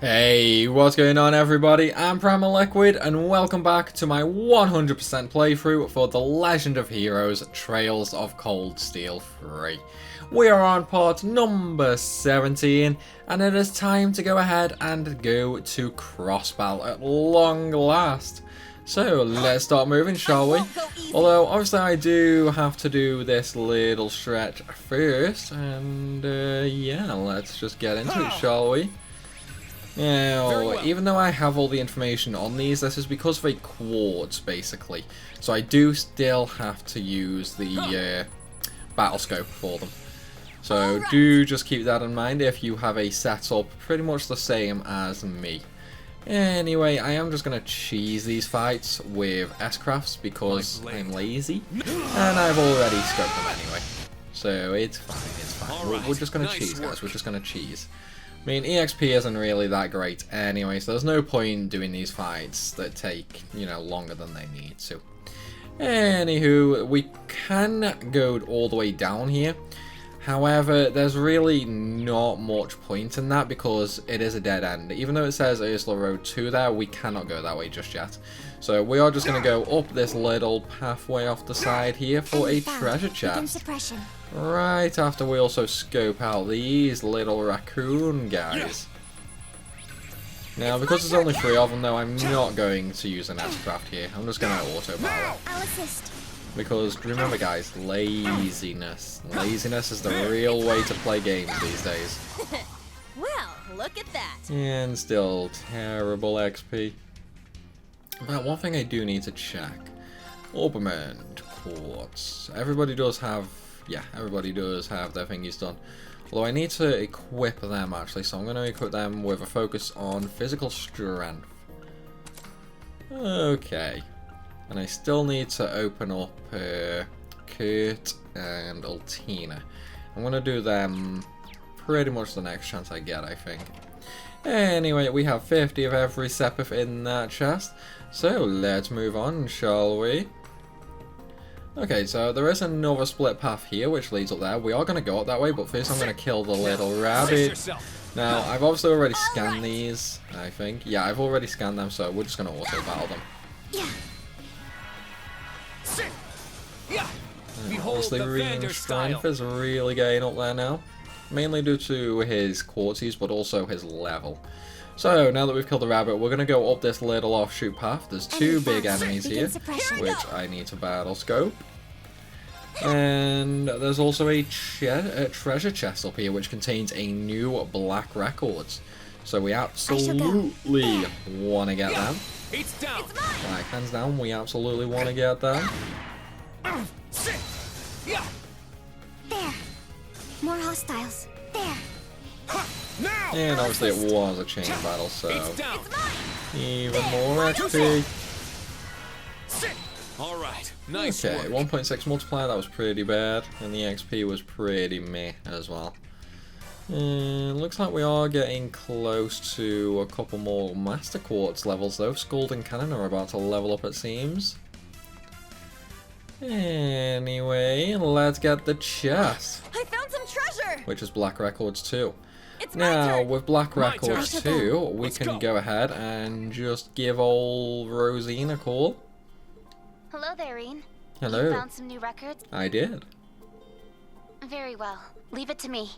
Hey, what's going on everybody? I'm Primalliquid and welcome back to my 100% playthrough for The Legend of Heroes Trails of Cold Steel 3. We are on part number 17 and it is time to go ahead and go to Crossbell at long last. So let's start moving, shall we? Although obviously I do have to do this little stretch first and yeah, let's just get into it, shall we? Now, even though I have all the information on these, this is because of a quartz, basically. So I do still have to use the battle scope for them. So do just keep that in mind if you have a setup pretty much the same as me. Anyway, I am just going to cheese these fights with S-crafts because I'm lazy. And I've already scoped them anyway. So it's fine, it's fine. We're just going to cheese, guys. We're just going to cheese. I mean, EXP isn't really that great anyway, so there's no point doing these fights that take, you know, longer than they need to. Anywho, we can go all the way down here. However, there's really not much point in that because it is a dead end. Even though it says Ursula Road 2 there, we cannot go that way just yet. So we are just going to go up this little pathway off the side here for a treasure chest. Right after we also scope out these little raccoon guys. Now, because there's only 3 of them though, I'm not going to use an S-craft here. I'm just going to auto battle. Because remember guys, laziness. Laziness is the real way to play games these days. Well, look at that. And still terrible XP. But one thing I do need to check. Orbament quartz. Everybody does have their thingies done. Although I need to equip them actually, so I'm going to equip them with a focus on physical strength. Okay. And I still need to open up Kurt and Altina. I'm going to do them pretty much the next chance I get, I think. Anyway, we have 50 of every Sepith in that chest. So let's move on, shall we? Okay, so there is another split path here which leads up there. We are going to go up that way, but first I'm going to kill the little rabbit. Now, I've obviously already scanned these, I think. Yeah, I've already scanned them, so we're just going to auto battle them. Honestly, Reading Strength is really getting up there now. Mainly due to his quartzies, but also his level. So, now that we've killed the rabbit, we're going to go up this little offshoot path. There's 2 big enemies here, which I need to battle scope. And there's also a treasure chest up here, which contains a new black records. So we absolutely want to get them. Like, hands down, we absolutely want to get them. There. More hostiles. There. And obviously it was a chain battle, so even more XP. Alright, nice Okay, 1.6 multiplier, that was pretty bad, and the XP was pretty meh as well. Looks like we are getting close to a couple more Master Quartz levels though. Scald and Cannon are about to level up, it seems. Anyway, let's get the chest. I found some treasure. Which is Black Records 2. It's Now, with Black Records 2, we Let's can go go ahead and just give old Rosine a call. Hello there, Reen. Hello. You found some new records? I did. Very well. Leave it to me.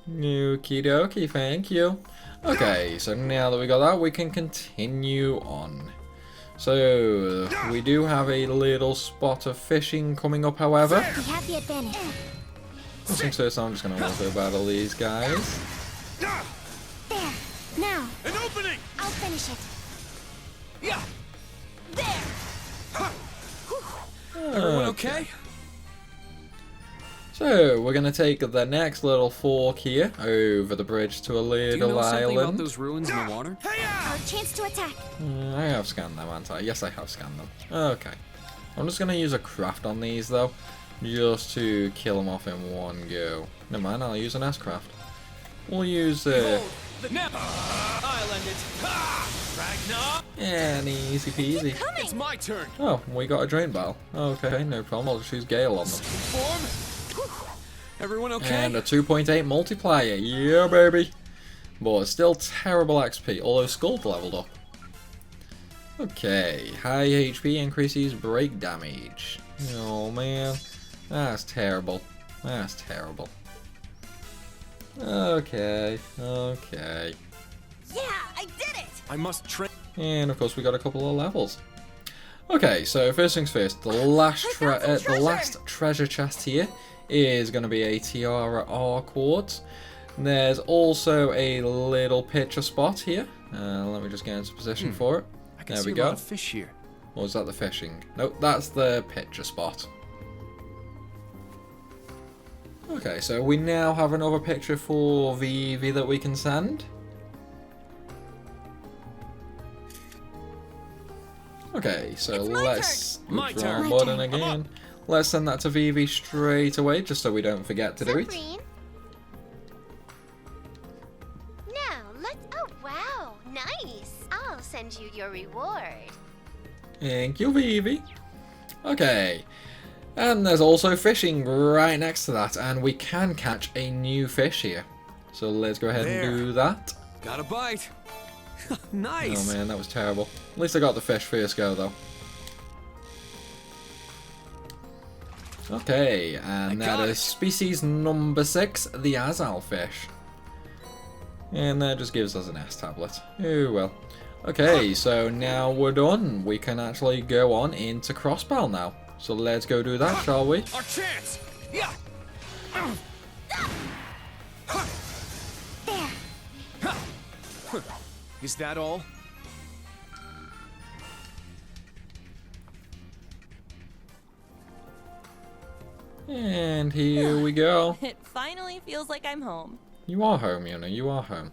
Okie dokie, thank you. Okay, so now that we got that, we can continue on. So, we do have a little spot of fishing coming up, however. We have the advantage. First things first, I'm just going to auto battle these guys. There. Now. An opening! I'll finish it. Yeah. There. Everyone okay? So, we're going to take the next little fork here, over the bridge to a Do you little know something about island. those ruins in the water? Our chance to attack. I have scanned them, haven't I? Yes, I have scanned them. Okay. I'm just going to use a craft on these, though, just to kill them off in one go. Never mind, I'll use an S-craft. We'll use, I'll end it. Ragnarok! and easy peasy. It's my turn. Oh, we got a drain barrel. Okay, no problem. I'll just use Gale on them. Form. Everyone okay? And a 2.8 multiplier. Yeah, baby. But still terrible XP, although Skull's leveled up. Okay, high HP increases break damage. Oh man, that's terrible. That's terrible. Okay, okay. Yeah, I did it! I must train. And of course we got a couple of levels. Okay, so first things first, the last treasure chest here is going to be a Tiara R quartz. There's also a little picture spot here. Let me just get into position for it. There we A go. lot of fish here. Or is that the fishing? Nope, that's the picture spot. Okay, so we now have another picture for Vivi that we can send. Okay, so let's My withdraw turn. button again. Let's send that to Vivi straight away, just so we don't forget to do it. Submarine. Now, let's... Oh, wow. Nice. I'll send you your reward. Thank you, Vivi. Okay. And there's also fishing right next to that, and we can catch a new fish here. So let's go ahead There. and do that. Got a bite. Nice. Oh man, that was terrible. At least I got the fish first go though. Okay, and that is species number 6, the Azal fish. And that just gives us an S tablet. Oh well. Okay, so now we're done. We can actually go on into Crossbell now. So let's go do that, shall we? Our chance. Yeah. There. Is that all? And here we go. It finally feels like I'm home. You are home, Yuna, you are home.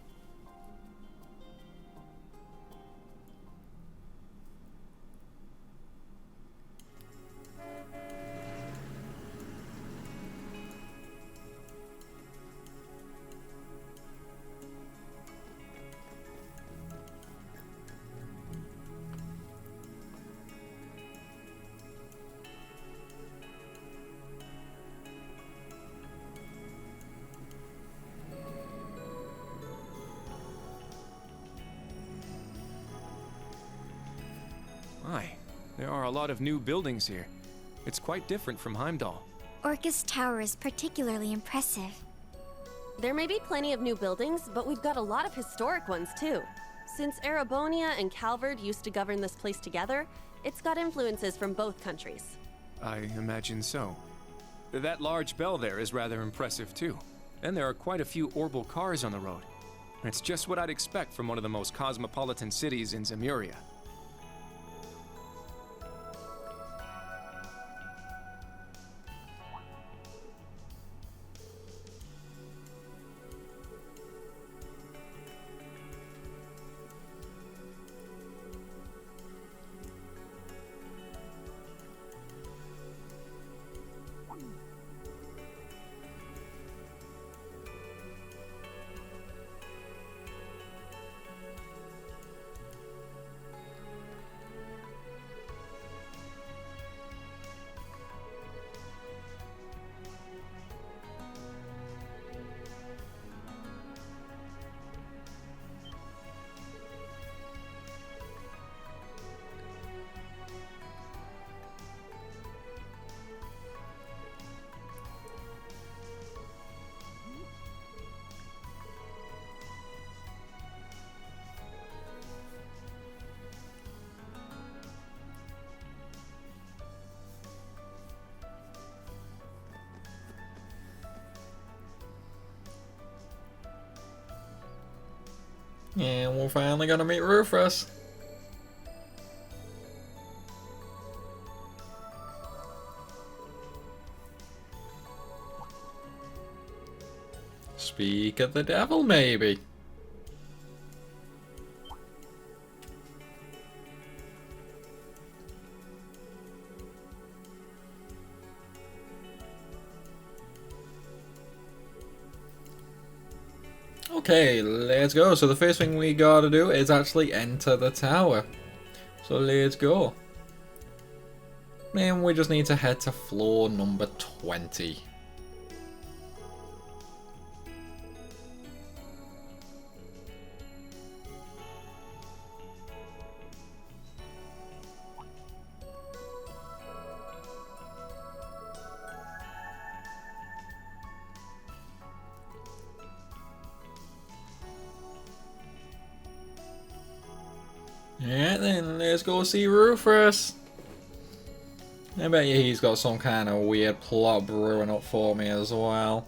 My, there are a lot of new buildings here. It's quite different from Heimdall. Orcus Tower is particularly impressive. There may be plenty of new buildings, but we've got a lot of historic ones too. Since Erebonia and Calvard used to govern this place together, it's got influences from both countries. I imagine so. That large bell there is rather impressive too. And there are quite a few orbital cars on the road. It's just what I'd expect from one of the most cosmopolitan cities in Zemuria. And we're finally gonna meet Rufus. Speak of the devil, maybe. Okay, let's go. So the first thing we gotta do is actually enter the tower. So let's go. And we just need to head to floor number 20. Yeah, then let's go see Rufus. I bet you he's got some kind of weird plot brewing up for me as well.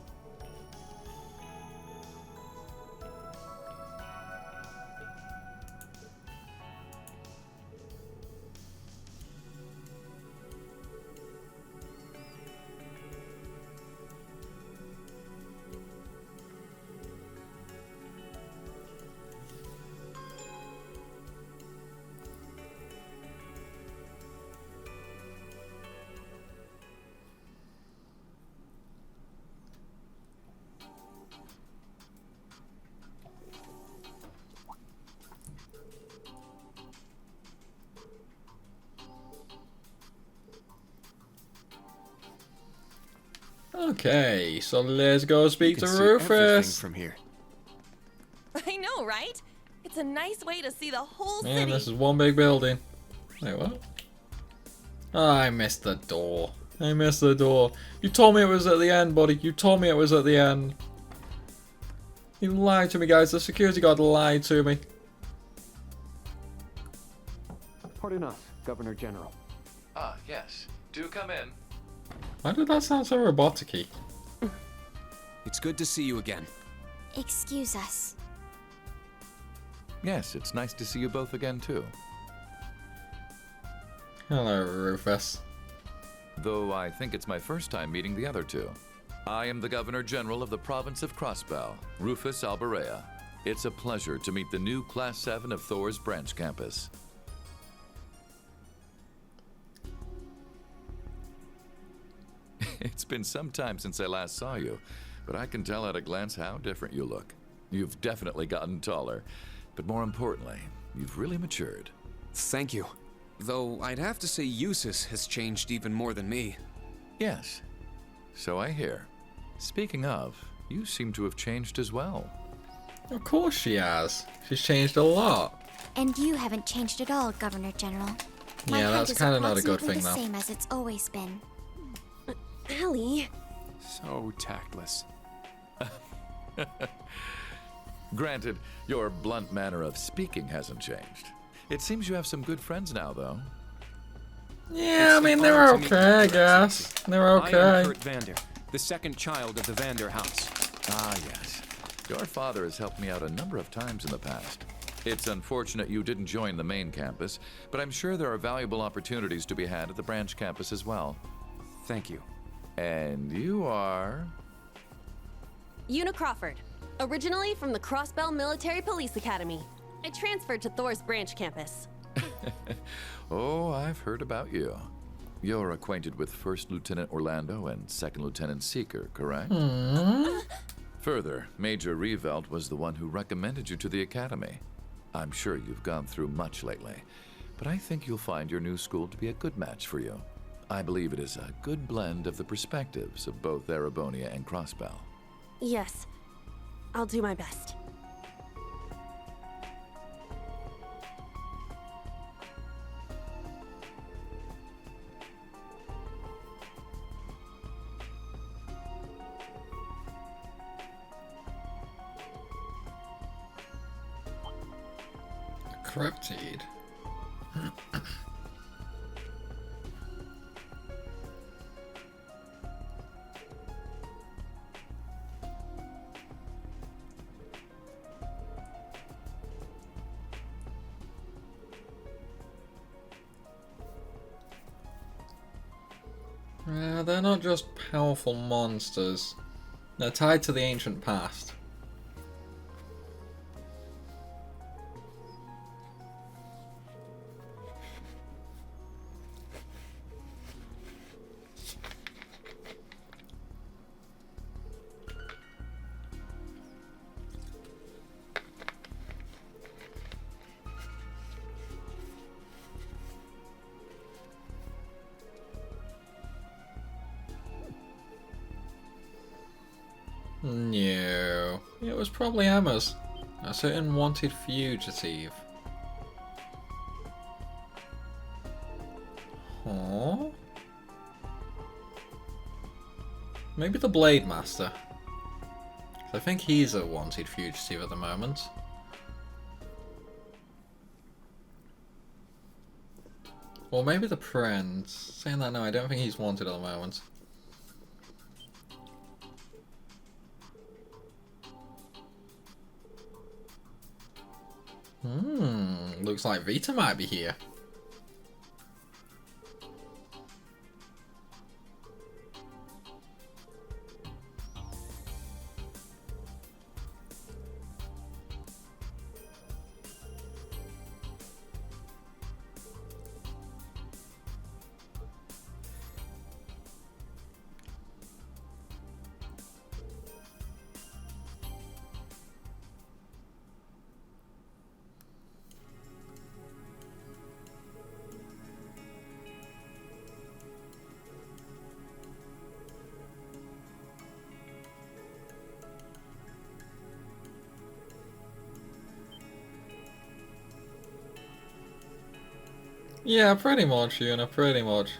Okay, so let's go speak to Rufus. From here. I know, right? It's a nice way to see the whole Man, city. this is one big building. Wait, what? Oh, I missed the door. I missed the door. You told me it was at the end, buddy. You told me it was at the end. You lied to me, guys. The security guard lied to me. Pardon us, Governor General. Ah, yes. Do come in. Why did that sound so robotic-y? It's good to see you again. Excuse us. Yes, it's nice to see you both again, too. Hello, Rufus. Though I think it's my first time meeting the other two. I am the Governor General of the province of Crossbell, Rufus Alberea. It's a pleasure to meet the new Class 7 of Thor's branch campus. It's been some time since I last saw you, but I can tell at a glance how different you look. You've definitely gotten taller, but more importantly, you've really matured. Thank you. Though I'd have to say Eustace has changed even more than me. Yes, so I hear. Speaking of, you seem to have changed as well. Of course she has. She's changed a lot. And you haven't changed at all, Governor General. My Yeah, height that's is kind of not a good approximately thing, the though. same as it's always been. Allie. So tactless. Granted, your blunt manner of speaking hasn't changed. It seems you have some good friends now, though. Yeah, I It's mean, an they're honor to meet okay, I you, guess. Excellency. They're I am okay. Kurt Vander, the second child of the Vander house. Ah, yes. Your father has helped me out a number of times in the past. It's unfortunate you didn't join the main campus, but I'm sure there are valuable opportunities to be had at the branch campus as well. Thank you. And you are... Una Crawford. Originally from the Crossbell Military Police Academy. I transferred to Thor's branch campus. Oh, I've heard about you. You're acquainted with First Lieutenant Orlando and Second Lieutenant Seeker, correct? Further, Major Revelt was the one who recommended you to the Academy. I'm sure you've gone through much lately, but I think you'll find your new school to be a good match for you. I believe it is a good blend of the perspectives of both Erebonia and Crossbell. Yes. I'll do my best. Cryptid. They're not just powerful monsters. They're tied to the ancient past. No, it was probably Emma's. A certain wanted fugitive. Huh? Maybe the Blade Master. I think he's a wanted fugitive at the moment. Or maybe the Prince. Saying that, no, I don't think he's wanted at the moment. Looks like Vita might be here. Yeah, pretty much, Una, pretty much.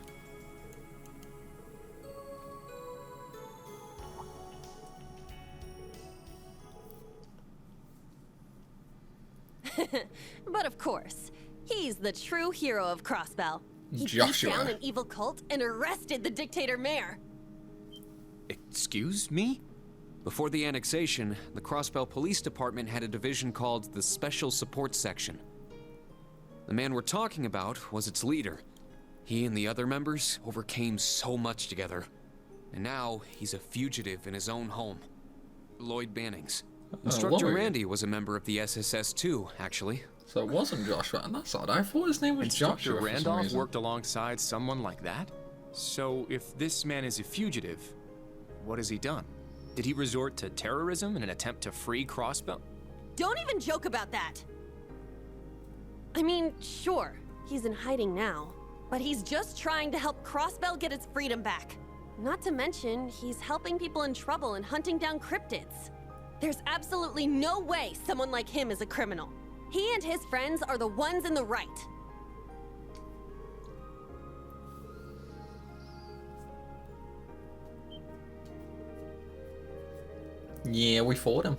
But of course, he's the true hero of Crossbell. He beat Joshua. down an evil cult and arrested the dictator mayor. Excuse me? Before the annexation, the Crossbell Police Department had a division called the Special Support Section. The man we're talking about was its leader. He and the other members overcame so much together. And now he's a fugitive in his own home. Lloyd Bannings. Instructor Lloyd. Randy was a member of the SSS too, actually. So it wasn't Joshua, and that's odd. I thought his name was Instructor Joshua for some Randolph reason. worked alongside someone like that? So if this man is a fugitive, what has he done? Did he resort to terrorism in an attempt to free Crossbell? Don't even joke about that! I mean, sure, he's in hiding now, but he's just trying to help Crossbell get its freedom back. Not to mention, he's helping people in trouble and hunting down cryptids. There's absolutely no way someone like him is a criminal. He and his friends are the ones in the right. Yeah, we fought him.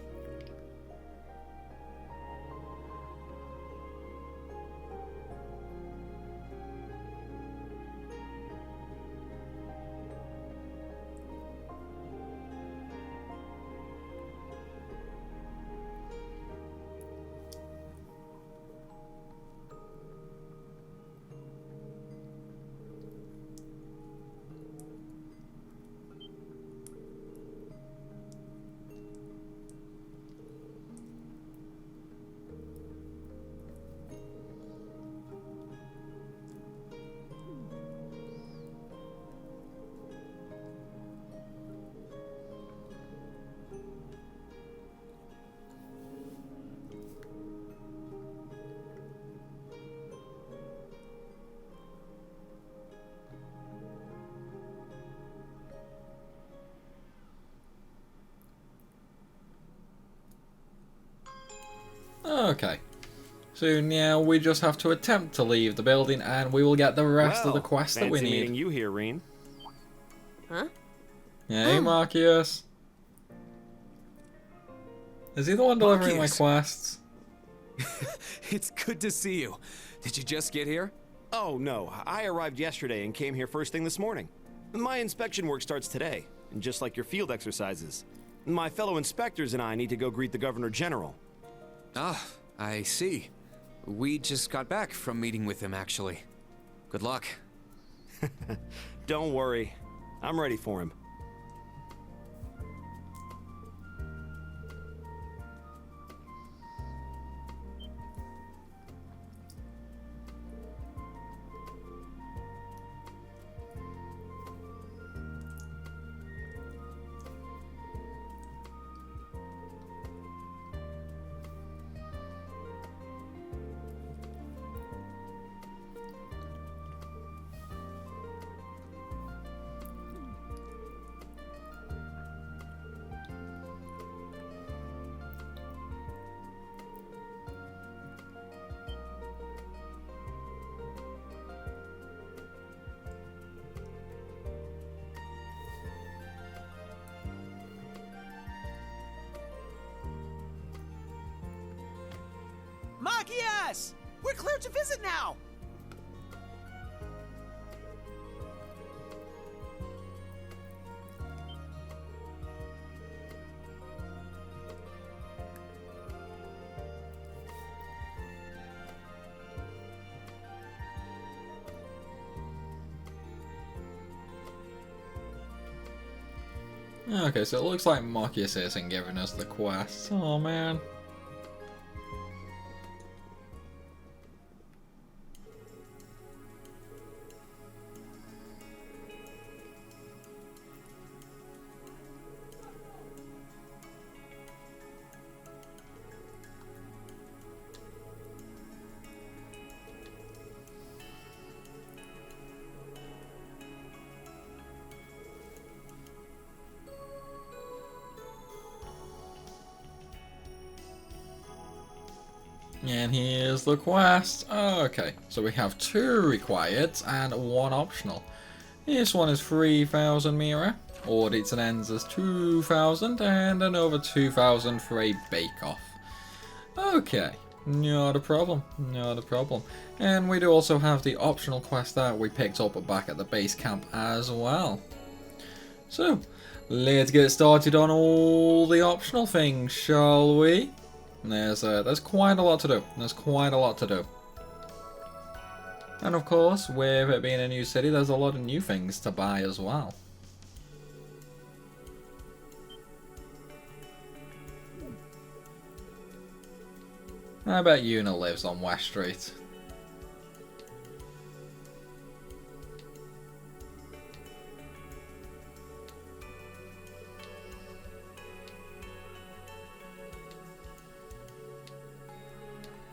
Okay. So now we just have to attempt to leave the building and we will get the rest of the quests that we fancy need. meeting you here, Reen. Huh? Hey, Marcus. Is he the one delivering my Marcus. quests? It's good to see you. Did you just get here? Oh, no. I arrived yesterday and came here first thing this morning. My inspection work starts today, and just like your field exercises. My fellow inspectors and I need to go greet the Governor General. Ah, I see. We just got back from meeting with him, actually. Good luck. Don't worry. I'm ready for him. Machias! We're clear to visit now! Okay, so it looks like Marcus isn't giving us the quest. Oh man. And here's the quest. Okay, so we have 2 required and 1 optional. This one is 3,000 Mira, audits and ends as 2,000, and another 2,000 for a bake-off. Okay, not a problem, not a problem. And we do also have the optional quest that we picked up back at the base camp as well. So, let's get started on all the optional things, shall we? There's quite a lot to do. There's quite a lot to do. And of course, with it being a new city, there's a lot of new things to buy as well. I bet Una lives on West Street.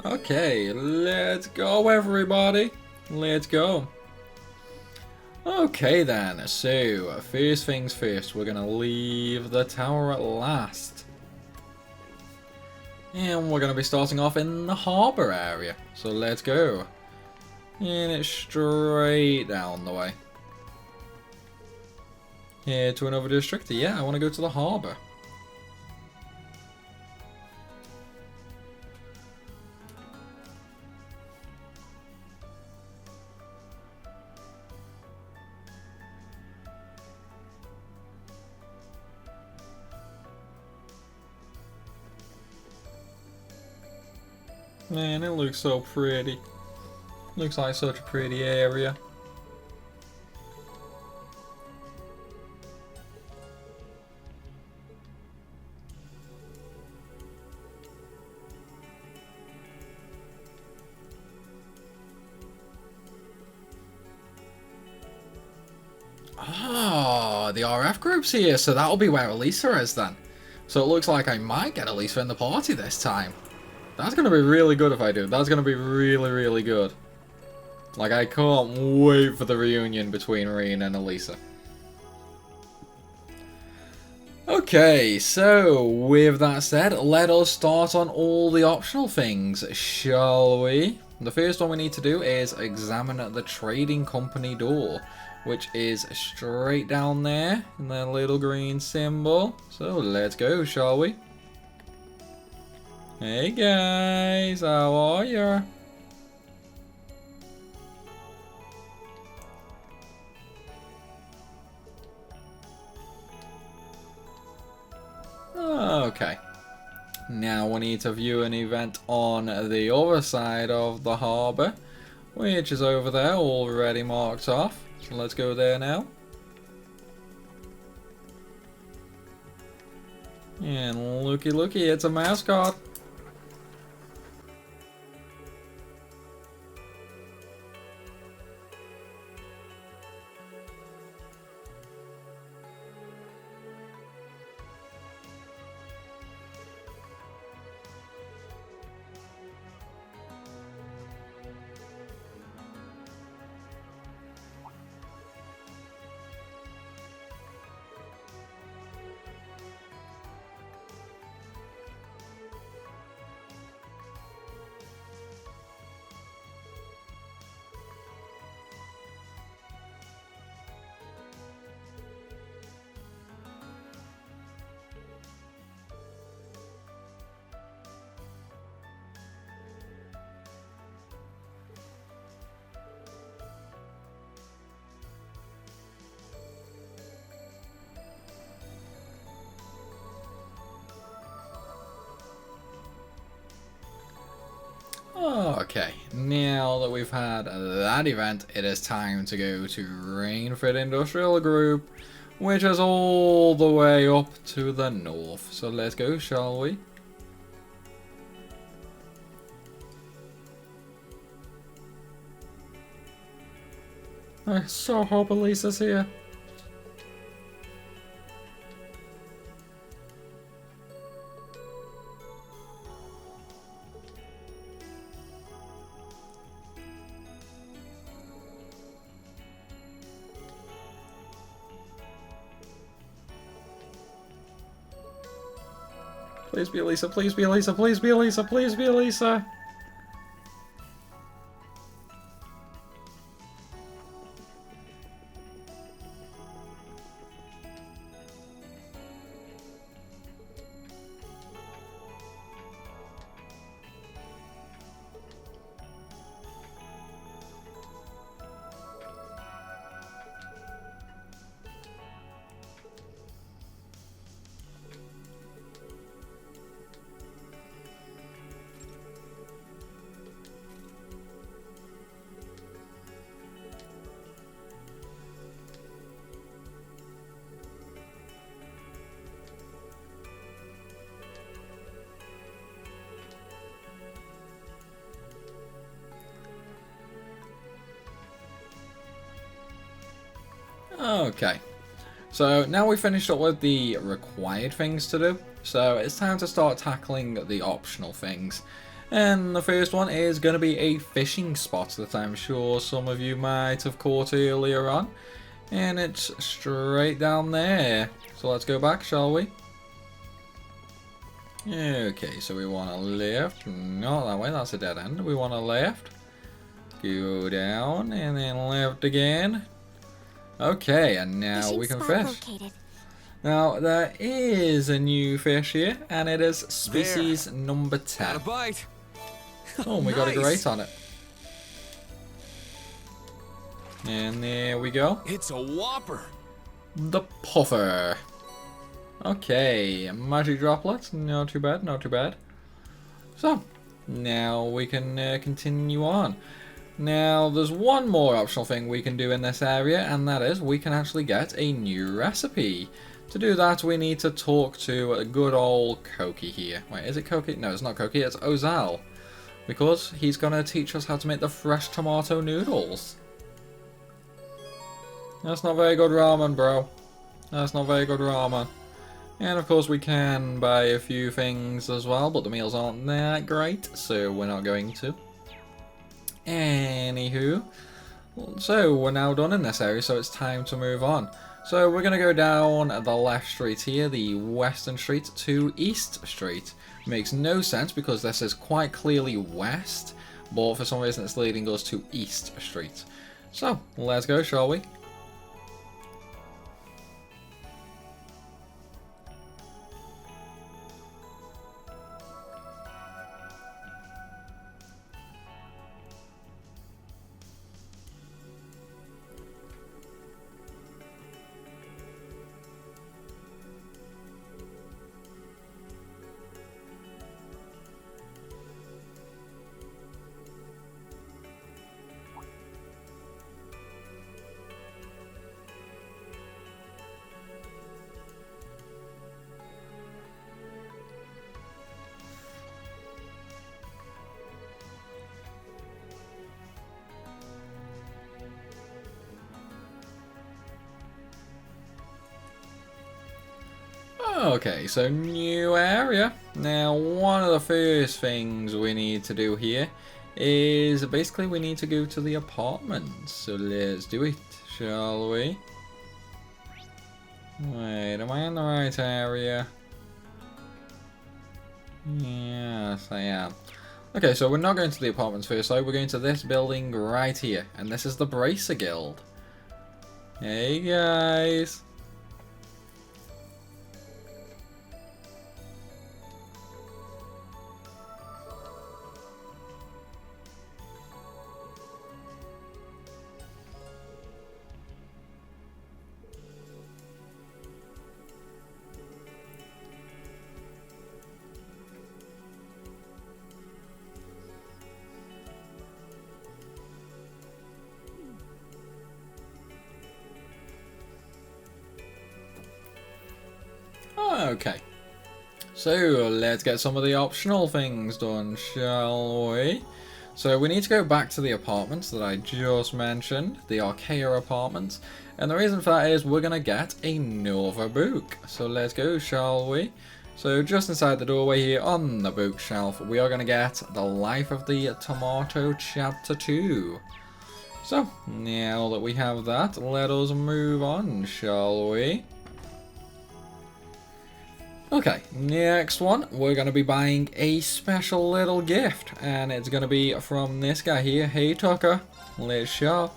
Okay, let's go everybody. Let's go. Okay then, so first things first, we're gonna leave the tower at last. And we're gonna be starting off in the harbour area. So let's go. And it's straight down the way. Here to another district. Yeah, I wanna go to the harbour. Man, it looks so pretty. Looks like such a pretty area. Ah, the RF group's here, so that'll be where Elisa is then. So it looks like I might get Elisa in the party this time. That's going to be really good if I do. That's going to be really, really good. Like, I can't wait for the reunion between Reen and Elisa. Okay, so with that said, let us start on all the optional things, shall we? The first one we need to do is examine the trading company door, which is straight down there in that little green symbol. So let's go, shall we? Hey guys, how are ya? Okay. Now we need to view an event on the other side of the harbour, which is over there, already marked off. So let's go there now. And looky looky, it's a mascot. Okay, now that we've had that event, it is time to go to Rainford Industrial Group, which is all the way up to the north. So let's go, shall we? I so hope Elisa's here. Please be Elisa, please be Elisa, please be Elisa, please be Elisa. Okay, so now we finished up with the required things to do, so it's time to start tackling the optional things. And the first one is going to be a fishing spot that I'm sure some of you might have caught earlier on. And it's straight down there. So let's go back, shall we? Okay, so we want to left, not that way, that's a dead end. We want to left, go down, and then left again. Okay, and now we can fish. Now, there is a new fish here, and it is species number 10. Got a bite. Oh, we got a great on it. And there we go. It's a whopper. The puffer. Okay, magic droplets. Not too bad, not too bad. So, now we can continue on. Now, there's one more optional thing we can do in this area, and that is we can actually get a new recipe. To do that, we need to talk to a good old Koki here. Wait, is it Koki? No, it's not Koki, it's Ozal. Because he's going to teach us how to make the fresh tomato noodles. That's not very good ramen, bro. That's not very good ramen. And of course we can buy a few things as well, but the meals aren't that great, so we're not going to. Anywho, so we're now done in this area, so it's time to move on. So we're going to go down the left street here, the western street, to East Street. Makes no sense because this is quite clearly west, but for some reason it's leading us to East Street. So, let's go, shall we? Okay, so new area. Now, one of the first things we need to do here is basically we need to go to the apartments. So let's do it, shall we? Wait, am I in the right area? Yes, I am. Okay, so we're not going to the apartments first, though. We're going to this building right here, and this is the Bracer Guild. Hey, guys. Okay. So, let's get some of the optional things done, shall we? So, we need to go back to the apartments that I just mentioned, the Archaea apartments. And the reason for that is we're going to get another book. So, let's go, shall we? So, just inside the doorway here on the bookshelf, we are going to get The Life of the Tomato Chapter 2. So, now that we have that, let us move on, shall we? Okay, next one, we're going to be buying a special little gift, and it's going to be from this guy here. Hey Tucker, let's shop.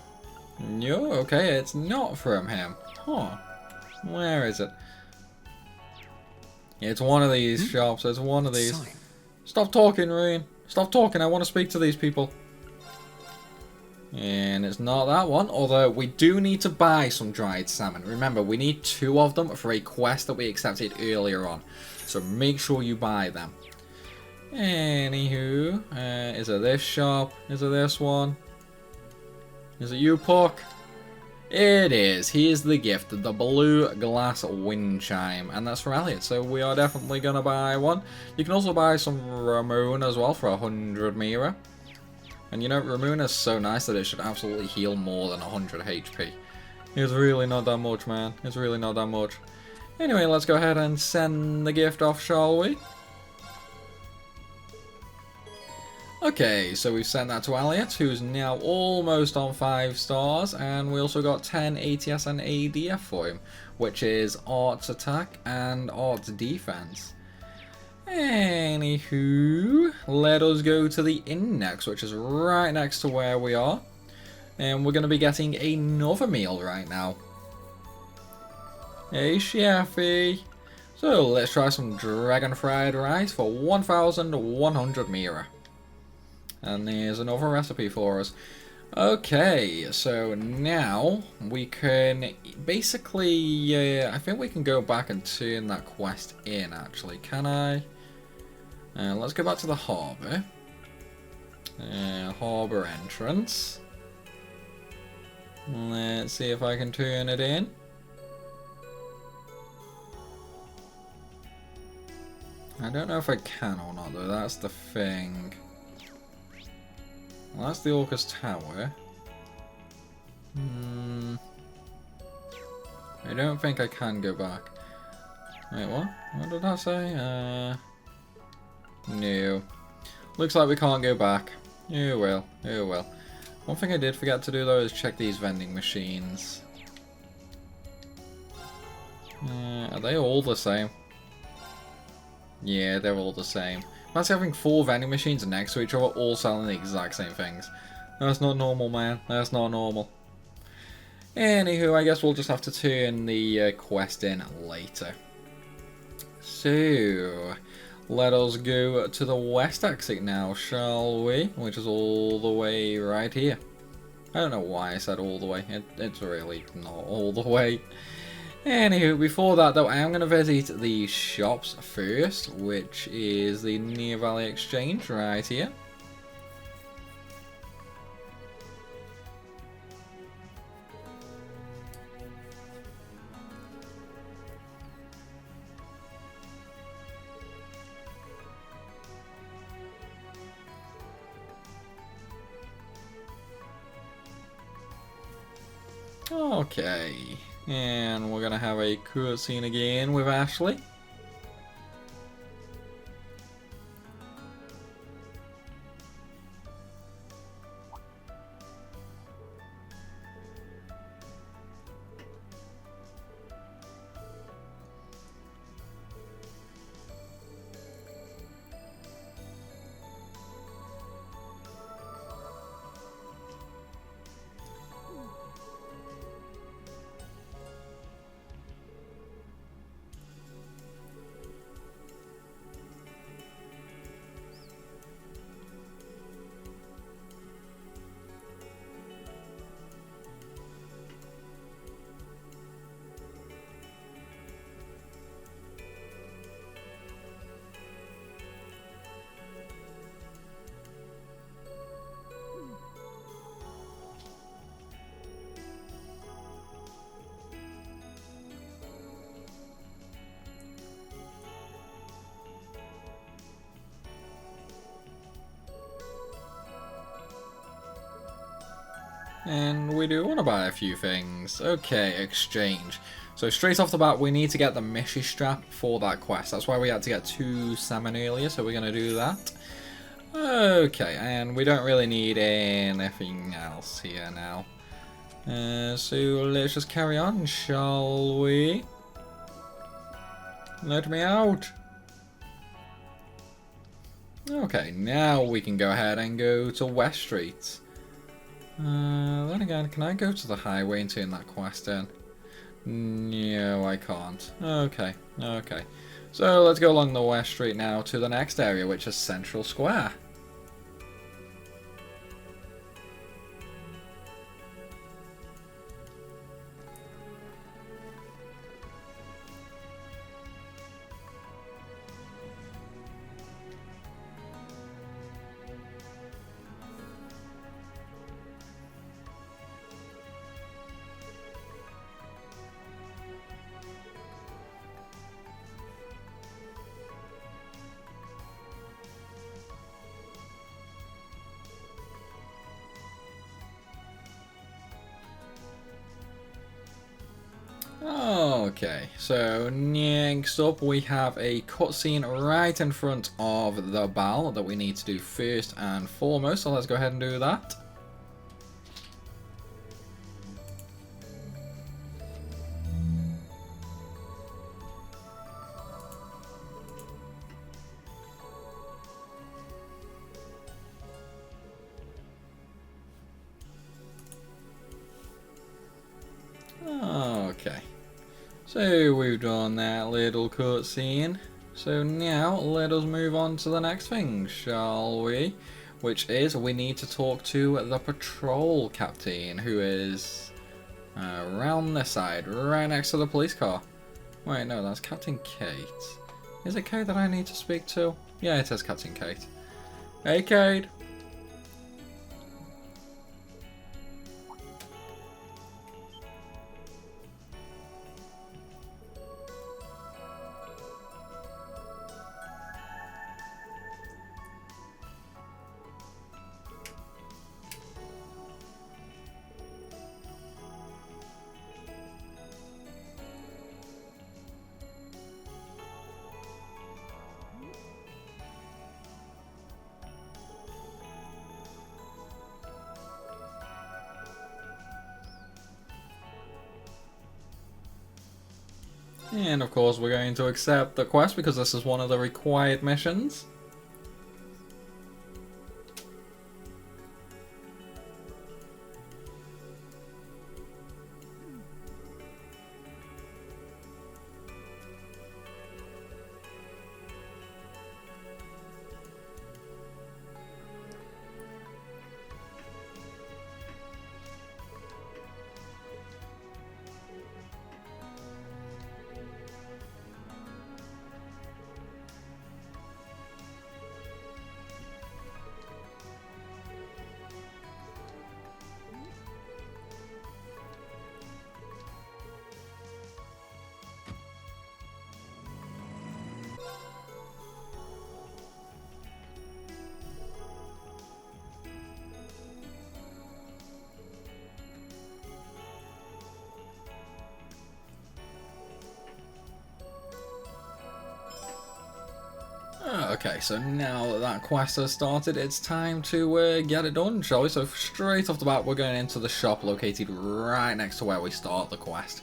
No, okay, it's not from him. Huh, where is it? It's one of these shops, it's one of these. Stop talking, Ryan. Stop talking, I want to speak to these people. And it's not that one, although we do need to buy some dried salmon. Remember, we need 2 of them for a quest that we accepted earlier on. So make sure you buy them. Anywho, is it this shop? Is it this one? Is it you, Puck? It is. Here's the gift, the blue glass wind chime. And that's for Elliot, so we are definitely going to buy one. You can also buy some Ramon as well for 100 Mira. And you know, Ramon is so nice that it should absolutely heal more than 100 HP. It's really not that much, man. It's really not that much. Anyway, let's go ahead and send the gift off, shall we? Okay, so we've sent that to Elliot, who's now almost on 5 stars. And we also got 10 ATS and ADF for him, which is Arts Attack and Arts Defense. Anywho, let us go to the index, which is right next to where we are. And we're going to be getting another meal right now. Hey, Chefy. So, let's try some dragon fried rice for 1,100 Mira. And there's another recipe for us. Okay, so now we can basically, I think we can go back and turn that quest in, actually. Can I? Let's go back to the harbour. Harbour entrance. Let's see if I can turn it in. I don't know if I can or not, though. That's the thing. Well, that's the Orcus Tower. I don't think I can go back. Wait, what? What did I say? No. Looks like we can't go back. Oh well, oh well. One thing I did forget to do though is check these vending machines. Are they all the same? Yeah, they're all the same. Imagine having 4 vending machines next to each other all selling the exact same things. That's not normal, man. That's not normal. Anywho, I guess we'll just have to turn the quest in later. So, let us go to the west exit now, shall we? Which is all the way right here. I don't know why I said all the way. It's really not all the way. Anywho, before that though, I am going to visit the shops first, which is the Near Valley Exchange right here. Okay, and we're gonna have a cutscene again with Ashley. And we do want to buy a few things. Okay, exchange. So straight off the bat, we need to get the Mishy strap for that quest. That's why we had to get 2 salmon earlier, so we're going to do that. Okay, and we don't really need anything else here now. So let's just carry on, shall we? Let me out. Okay, now we can go ahead and go to West Street. Then again, can I go to the highway and turn that quest in? No, I can't. Okay, okay. So let's go along the West Street now to the next area, which is Central Square. Okay, so next up we have a cutscene right in front of the bell that we need to do first and foremost, so let's go ahead and do that. Okay. So we've done that little cutscene. So now let us move on to the next thing, shall we? Which is we need to talk to the patrol captain, who is around this side, right next to the police car. Wait, no, that's Captain Kate. Is it Kate that I need to speak to? Yeah, it is Captain Kate. Hey, Kate. And of course we're going to accept the quest because this is one of the required missions. Okay, so now that that quest has started, it's time to get it done, shall we? So straight off the bat, we're going into the shop located right next to where we start the quest.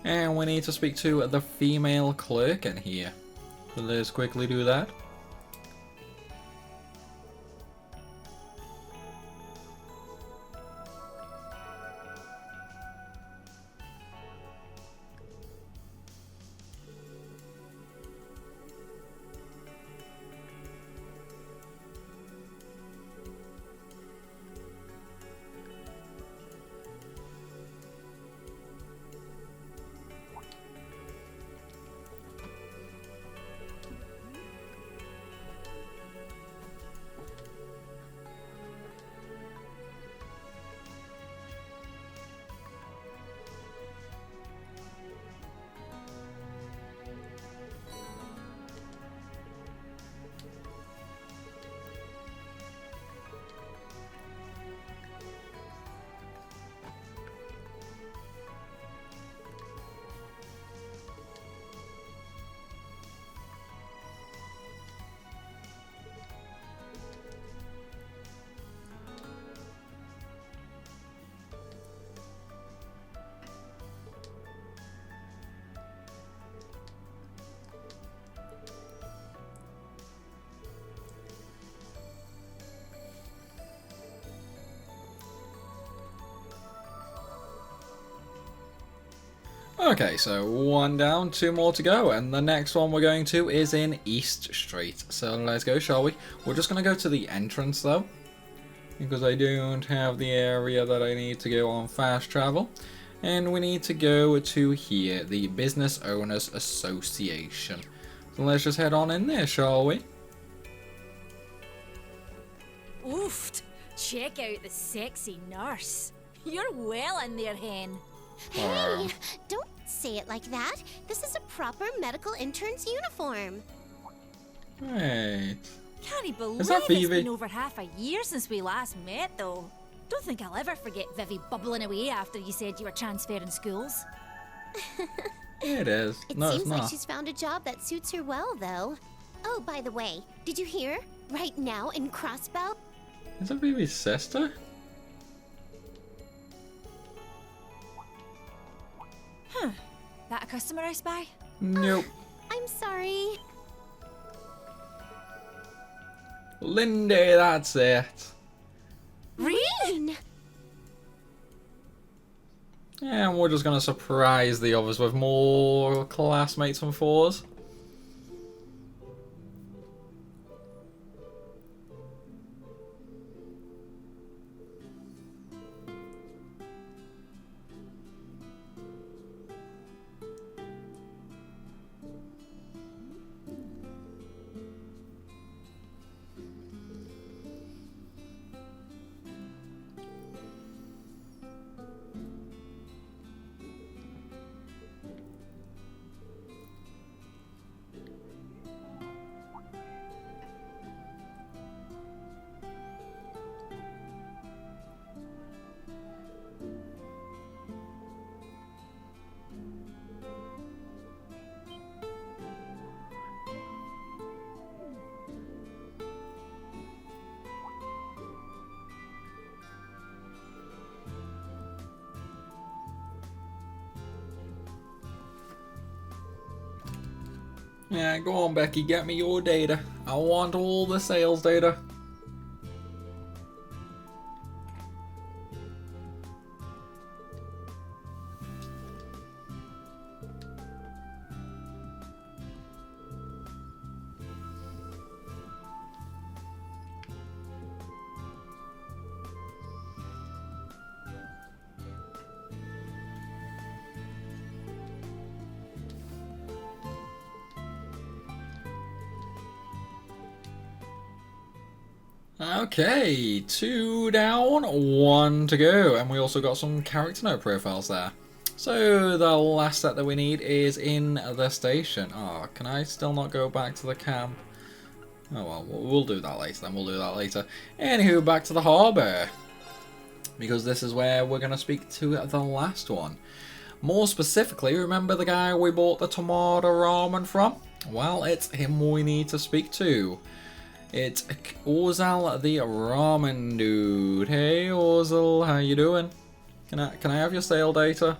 And we need to speak to the female clerk in here. So let's quickly do that. Okay, so 1 down, 2 more to go, and the next one we're going to is in East Street. So let's go, shall we? We're just going to go to the entrance though, because I don't have the area that I need to go on fast travel. And we need to go to here, the Business Owners Association. So let's just head on in there, shall we? Oofed! Check out the sexy nurse. You're well in there, hen. Hey, don't say it like that. This is a proper medical intern's uniform. Hey. Can't believe Is that it's Phoebe? been over half a year since we last met, though. Don't think I'll ever forget Vivi bubbling away after you said you were transferring schools. It is. It No, seems it's like not. she's found a job that suits her well, though. Oh, by the way, did you hear? Right now in Crossbell, Is that Phoebe's sister? That a customer I spy? Nope. I'm sorry. Lindy, that's it. Really? And we're just gonna surprise the others with more classmates from 4s. Yeah, go on, Becky, get me your data. I want all the sales data. Okay, 2 down, 1 to go, and we also got some character note profiles there. So the last set that we need is in the station. Oh, can I still not go back to the camp? Oh well, we'll do that later then, we'll do that later. Anywho, back to the harbour, because this is where we're going to speak to the last one. More specifically, remember the guy we bought the tomato ramen from? Well, it's him we need to speak to. It's Ozal the ramen dude. Hey Ozal, how you doing? Can I have your sale data?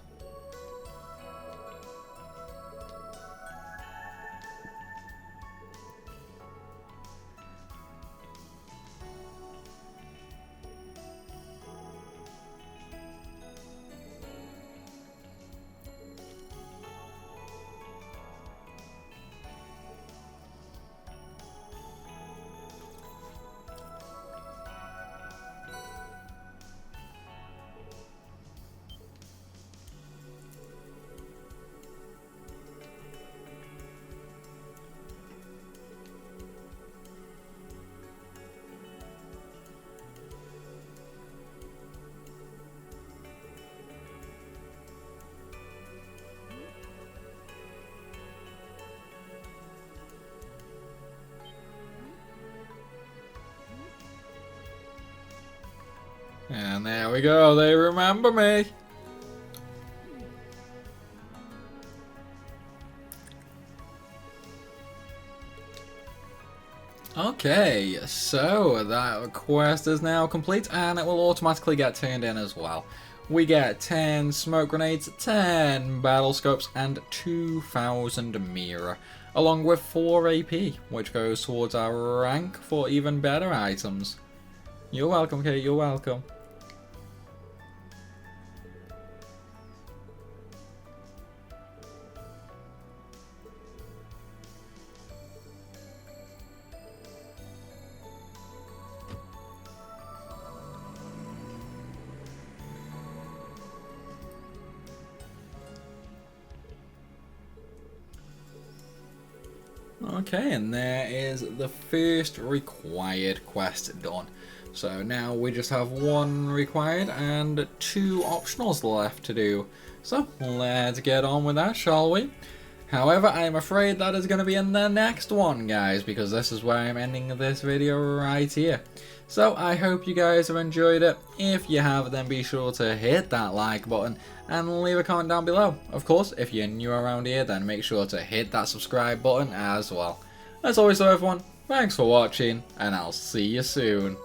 And there we go, they remember me. Okay, so that quest is now complete and it will automatically get turned in as well. We get 10 smoke grenades, 10 battle scopes and 2000 mirror, along with 4 AP, which goes towards our rank for even better items. You're welcome, Kate, you're welcome. Okay, and there is the first required quest done. So now we just have one required and 2 optionals left to do. So let's get on with that, shall we? However, I'm afraid that is going to be in the next one, guys, because this is where I'm ending this video right here. So I hope you guys have enjoyed it. If you have, then be sure to hit that like button and leave a comment down below. Of course, if you're new around here, then make sure to hit that subscribe button as well. As always though, everyone, thanks for watching, and I'll see you soon.